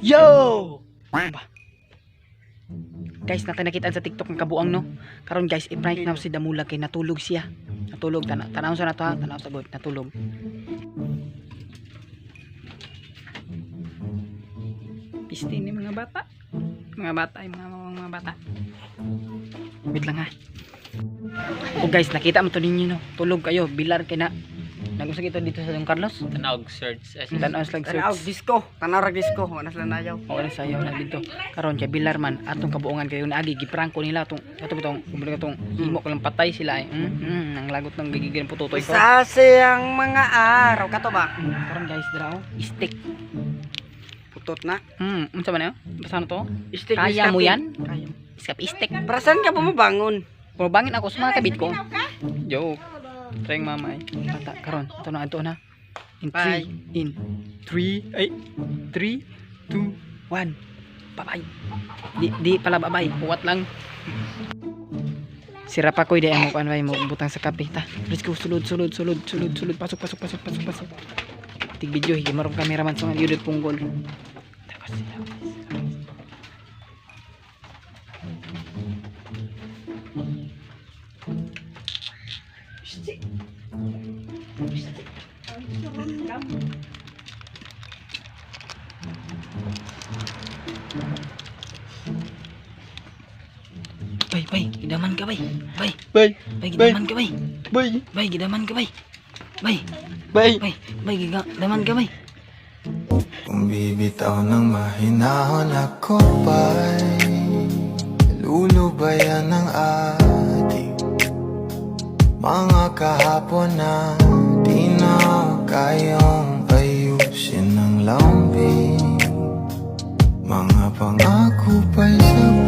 Yo! Ba? Guys, nakita sa TikTok ng kabuang no. Karon guys, i-prank na si Damula kay natulog siya. Natulog tanaw sa nato ha, tanaw sa god, natulog. Pisti ni mga bata. Mga bata. Wait lang ha. Oh guys, nakita mo to ninyo no. Tulog kayo, bilar kay na. Nag-usag ito dito sa Don Carlos. Tanaw search. Tanaw slag Tanaw search. disco, tanaw ra disco, wala sila nayaw. Oo na sayaw na dito. Karon kay bilar man atong kabuongan kayo naagi gipranko nila atong kumbaga tong himo ko lang patay sila eh. Nang lagot ng gigigil putotoy ko. Sa siyang mga araw kato ba? Karon guys dira oh, stick. Putot na. Unsa man yo? Basta to? Stick Kaya mo yan? Kaya. Iskap stick. Para saan ka bumabangon? Bangin ako sa mga kabit ko. Joke. Trying mamay. Bata karon ito na. In 3 in 3 ay 3 2 1 babay. Di pala babay, buwat lang. Sira pa ko di mo kan mo butang sa kape ta. Let's go sulod pasok. Tig video higi marong cameraman sa mga yudot punggol. Tapos sila. Bay, gidaman ka bay. Gidaman ka bay. Gidaman ka bay. Gidaman ka bay. Kung bibitaw ng mahinahon ako ba'y lulubayan ng ating mga kahapon na di na kayang ayusin ng lambing. Mga pangako pa'y sabi